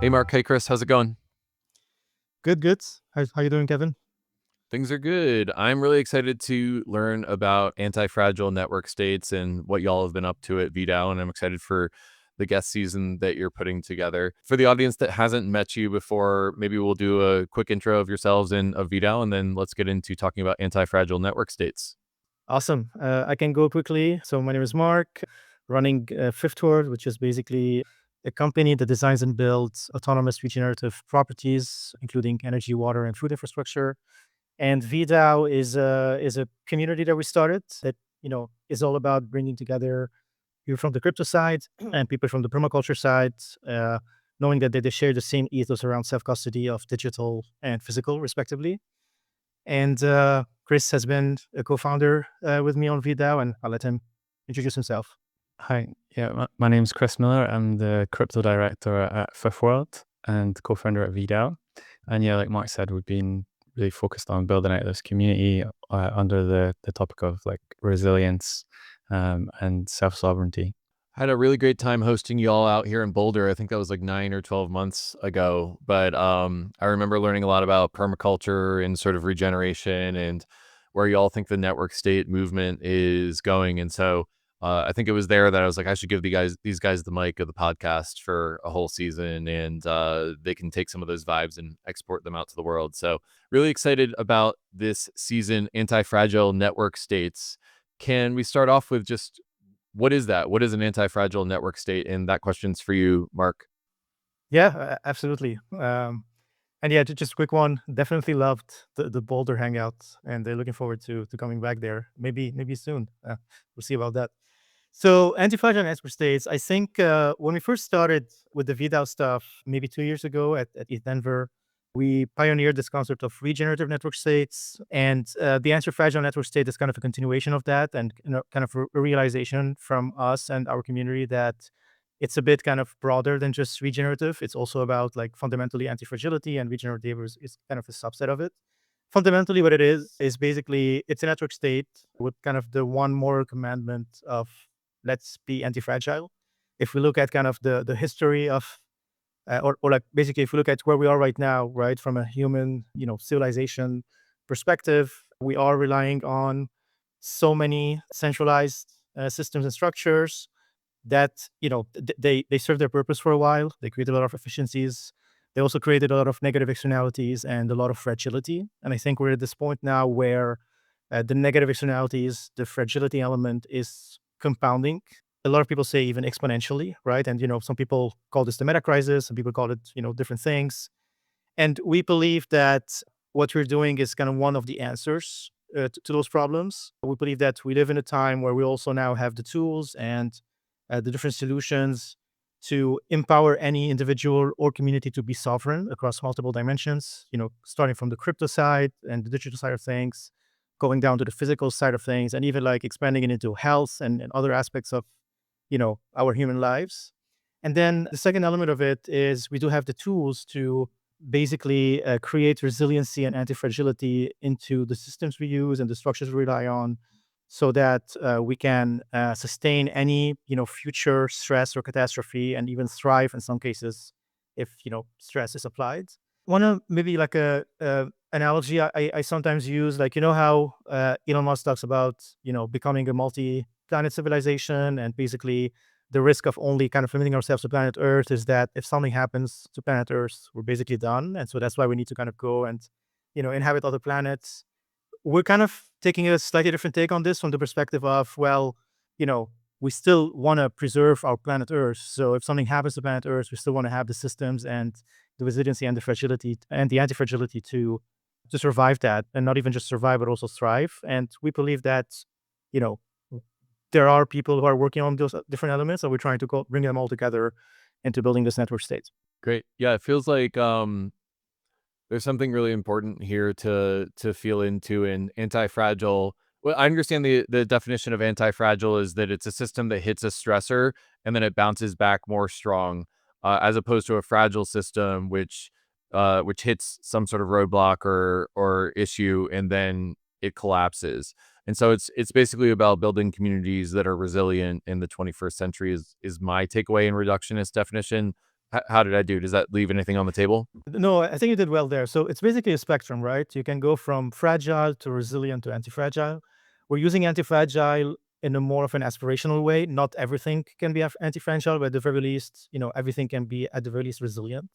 Hey Mark, hey Chris, how's it going? Good, good. How you doing, Kevin? Things are good. I'm really excited to learn about anti-fragile network states and what y'all have been up to at VDAO, and I'm excited for the guest season that you're putting together. For the audience that hasn't met you before, maybe we'll do a quick intro of yourselves and of VDAO, and then let's get into talking about anti-fragile network states. Awesome. I can go quickly. So my name is Mark, running Fifth Word, which is basically a company that designs and builds autonomous regenerative properties, including energy, water, and food infrastructure. And VDAO is a community that we started that is all about bringing together people from the crypto side and people from the permaculture side, uh, knowing that they share the same ethos around self custody of digital and physical, respectively. And Chris has been a co-founder with me on VDAO, and I'll let him introduce himself. Hi, yeah, my name's Kris Miller. I'm the crypto director at Fifth World and co-founder at VDAO. And yeah, like Mark said, we've been really focused on building out this community under the topic of like resilience and self-sovereignty. I had a really great time hosting y'all out here in Boulder. I think that was like 9 or 12 months ago. But I remember learning a lot about permaculture and sort of regeneration and where y'all think the network state movement is going. And so I think it was there that I was like, I should give these guys the mic of the podcast for a whole season, and they can take some of those vibes and export them out to the world. So really excited about this season, Anti-Fragile Network States. Can we start off with just what is that? What is an anti-fragile network state? And that question's for you, Mark. Yeah, absolutely. And yeah, just a quick one. Definitely loved the Boulder hangout, and they're looking forward to coming back there. Maybe soon. We'll see about that. So anti-fragile network states. I think when we first started with the VDAO stuff, maybe 2 years ago at ETH Denver, we pioneered this concept of regenerative network states, and the anti-fragile network state is kind of a continuation of that, and kind of a realization from us and our community that it's a bit kind of broader than just regenerative. It's also about like fundamentally anti-fragility, and regenerative is kind of a subset of it. Fundamentally, what it is basically it's a network state with kind of the one moral commandment of let's be anti-fragile. If we look at kind of the history of or like basically if we look at where we are right now, right, from a human civilization perspective, we are relying on so many centralized systems and structures that they serve their purpose for a while. They create a lot of efficiencies. They also created a lot of negative externalities and a lot of fragility. And I think we're at this point now where the negative externalities, the fragility element is compounding. A lot of people say even exponentially, right? And some people call this the meta crisis, some people call it different things. And we believe that what we're doing is kind of one of the answers to those problems. We believe that we live in a time where we also now have the tools and the different solutions to empower any individual or community to be sovereign across multiple dimensions, starting from the crypto side and the digital side of things, going down to the physical side of things, and even like expanding it into health and other aspects of, our human lives. And then the second element of it is we do have the tools to basically create resiliency and anti-fragility into the systems we use and the structures we rely on, so that we can sustain any future stress or catastrophe, and even thrive in some cases if stress is applied. One of maybe like a analogy I sometimes use, like how Elon Musk talks about becoming a multi-planet civilization, and basically the risk of only kind of limiting ourselves to planet Earth is that if something happens to planet Earth, we're basically done, and so that's why we need to kind of go and inhabit other planets. We're kind of taking a slightly different take on this from the perspective of, well, you know, we still want to preserve our planet Earth. So if something happens to planet Earth, we still want to have the systems and the resiliency and the fragility and the anti-fragility to survive that, and not even just survive, but also thrive. And we believe that, you know, there are people who are working on those different elements, and we're trying to bring them all together into building this network state. Great. Yeah, it feels like there's something really important here to feel into an anti-fragile. Well, I understand the definition of anti-fragile is that it's a system that hits a stressor and then it bounces back more strong, as opposed to a fragile system which hits some sort of roadblock or issue and then it collapses. And so it's basically about building communities that are resilient in the 21st century is my takeaway in reductionist definition. How did I do? Does that leave anything on the table? No, I think you did well there. So it's basically a spectrum, right? You can go from fragile to resilient to antifragile. We're using antifragile in a more of an aspirational way. Not everything can be antifragile, but at the very least, everything can be at the very least resilient.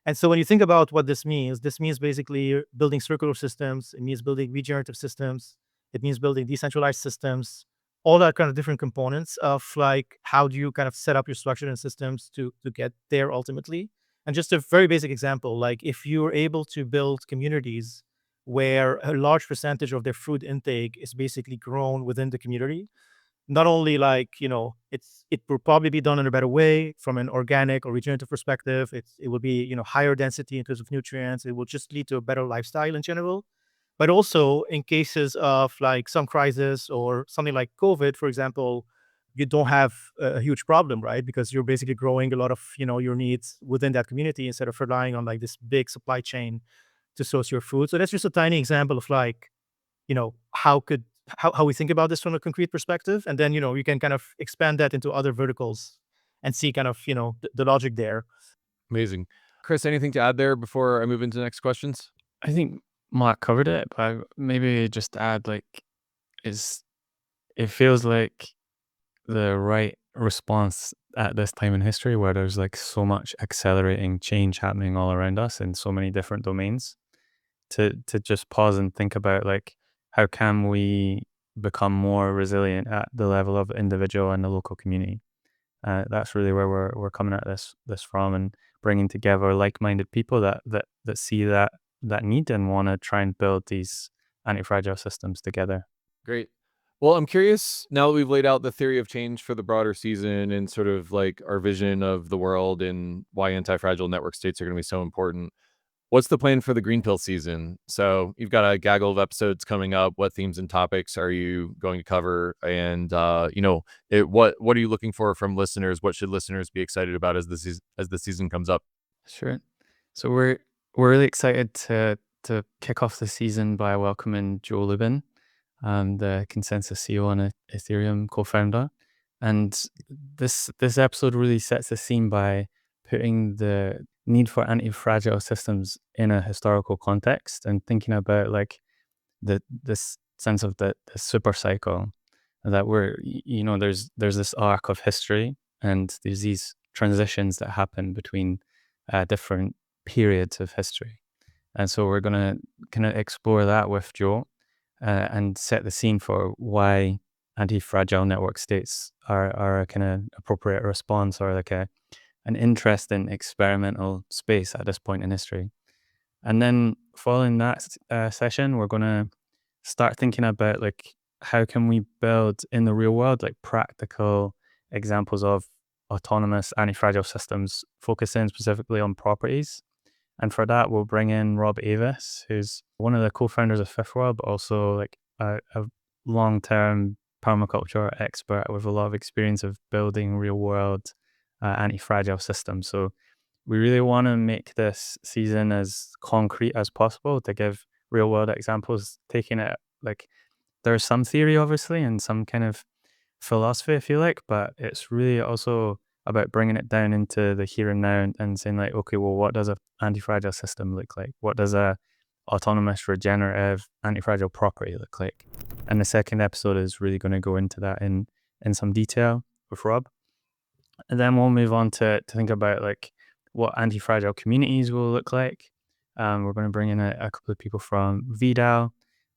And so when you think about what this means basically building circular systems. It means building regenerative systems. It means building decentralized systems, all that kind of different components of like, how do you kind of set up your structure and systems to get there ultimately. And just a very basic example, like if you're able to build communities where a large percentage of their food intake is basically grown within the community, not only like it will probably be done in a better way from an organic or regenerative perspective. It will be higher density in terms of nutrients. It will just lead to a better lifestyle in general. But also in cases of like some crisis or something like COVID, for example, you don't have a huge problem, right? Because you're basically growing a lot of your needs within that community instead of relying on like this big supply chain to source your food. So that's just a tiny example of like how we think about this from a concrete perspective, and then you can kind of expand that into other verticals and see kind of the logic there. Amazing. Chris, anything to add there before I move into the next questions? I think Mark covered it, but maybe just add like it feels like the right response at this time in history where there's like so much accelerating change happening all around us in so many different domains to just pause and think about like how can we become more resilient at the level of the individual and the local community. That's really where we're coming at this from, and bringing together like-minded people that see that need and want to try and build these anti-fragile systems together. Great. Well, I'm curious, now that we've laid out the theory of change for the broader season and sort of like our vision of the world and why anti-fragile network states are going to be so important, what's the plan for the green pill season? So you've got a gaggle of episodes coming up. What themes and topics are you going to cover? And what are you looking for from listeners? What should listeners be excited about as the season comes up? Sure. So we're really excited to kick off the season by welcoming Joe Lubin, the Consensus CEO and Ethereum co-founder. And this episode really sets the scene by putting the need for anti-fragile systems in a historical context and thinking about like this sense of the super cycle that there's this arc of history and there's these transitions that happen between different periods of history. And so we're going to kind of explore that with Joe and set the scene for why anti-fragile network states are a kind of appropriate response or like an interesting experimental space at this point in history. And then following that session, we're going to start thinking about like how can we build in the real world like practical examples of autonomous anti-fragile systems, focusing specifically on properties. And for that, we'll bring in Rob Avis, who's one of the co-founders of Fifth World, but also like a long-term permaculture expert with a lot of experience of building real-world anti-fragile systems. So we really want to make this season as concrete as possible to give real-world examples, taking it like there's some theory, obviously, and some kind of philosophy, if you like, but it's really also about bringing it down into the here and now and saying like, okay, well, what does an anti-fragile system look like? What does a autonomous, regenerative, anti-fragile property look like? And the second episode is really going to go into that in some detail with Rob. And then we'll move on to think about like what anti-fragile communities will look like. We're going to bring in a couple of people from VDAO.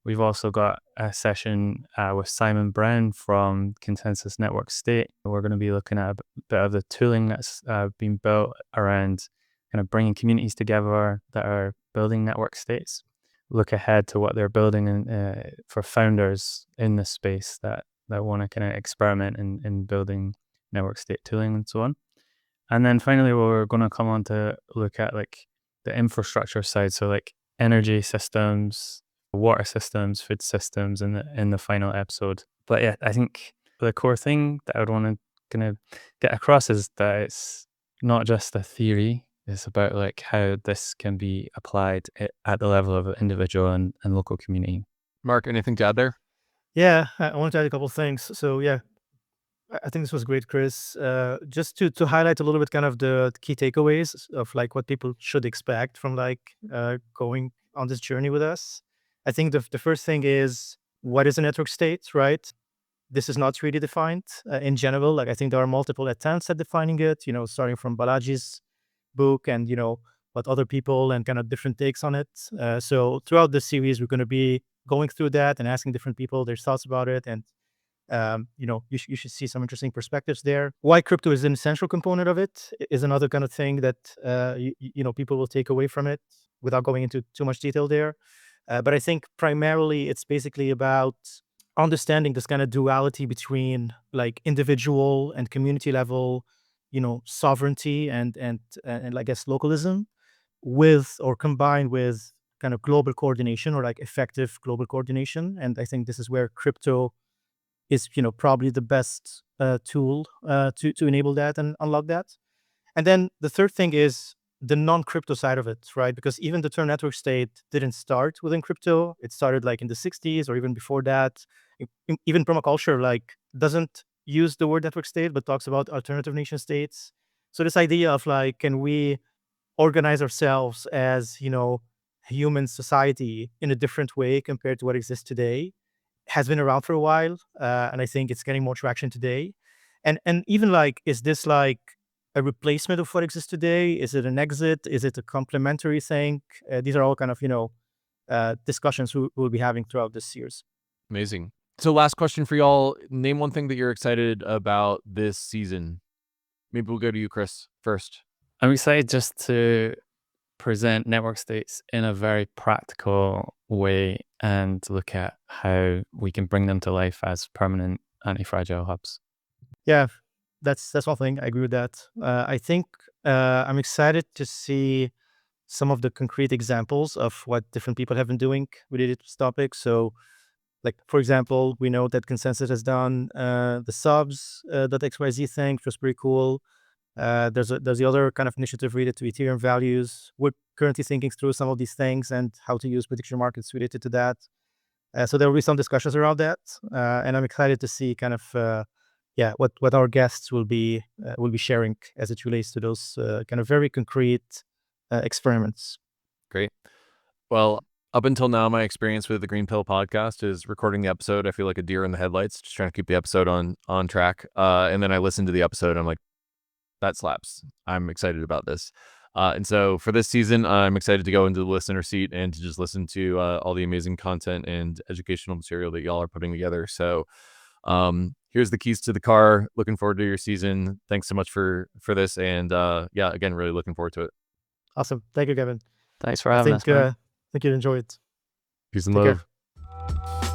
We've also got a session with Simon Brown from Consensus Network State. We're going to be looking at a bit of the tooling that's been built around kind of bringing communities together that are building network states. Look ahead to what they're building for founders in this space that want to kind of experiment in building network state tooling and so on. And then finally, we're going to come on to look at like the infrastructure side. So like energy systems, water systems, food systems in the final episode. But yeah, I think the core thing that I would want to kind of get across is that it's not just a theory. It's about like how this can be applied at the level of an individual and local community. Mark, anything to add there? Yeah, I want to add a couple of things. So yeah, I think this was great, Chris. Just to highlight a little bit kind of the key takeaways of like what people should expect from like going on this journey with us. I think the first thing is, what is a network state, right? This is not really defined in general. Like I think there are multiple attempts at defining it, starting from Balaji's book and, what other people and kind of different takes on it. So throughout this series, we're going to be going through that and asking different people their thoughts about it. And you should see some interesting perspectives there. Why crypto is an essential component of it is another kind of thing that people will take away from it without going into too much detail there. But I think primarily it's basically about understanding this kind of duality between like individual and community level, sovereignty and I guess localism, with or combined with kind of global coordination or like effective global coordination. And I think this is where crypto is probably the best tool to enable that and unlock that. And then the third thing is the non-crypto side of it, right? Because even the term network state didn't start within crypto. It started like in the 60s or even before that. Even permaculture like doesn't use the word network state, but talks about alternative nation states. So this idea of like, can we organize ourselves as, human society in a different way compared to what exists today, has been around for a while, and I think it's getting more traction today. And even like, is this like a replacement of what exists today? Is it an exit? Is it a complementary thing? These are all kind of discussions we'll be having throughout this series. Amazing. So last question for y'all. Name one thing that you're excited about this season. Maybe we'll go to you, Chris, first. I'm excited just to present network states in a very practical way and look at how we can bring them to life as permanent anti-fragile hubs. Yeah, that's one thing. I agree with that. I think I'm excited to see some of the concrete examples of what different people have been doing related to this topic. So, like, for example, we know that Consensus has done the subs .xyz thing, which was pretty cool. There's the other kind of initiative related to Ethereum values. We're currently thinking through some of these things and how to use prediction markets related to that. So there will be some discussions around that, and I'm excited to see kind of what our guests will be sharing as it relates to those kind of very concrete experiments. Great. Well, up until now, my experience with the Green Pill podcast is recording the episode. I feel like a deer in the headlights, just trying to keep the episode on track. And then I listen to the episode, and I'm like, that slaps. I'm excited about this. And so for this season, I'm excited to go into the listener seat and to just listen to all the amazing content and educational material that y'all are putting together. So here's the keys to the car. Looking forward to your season. Thanks so much for this. And again, really looking forward to it. Awesome. Thank you, Kevin. Thanks for having us, man. I think you'll enjoy it. Peace and Take love. care.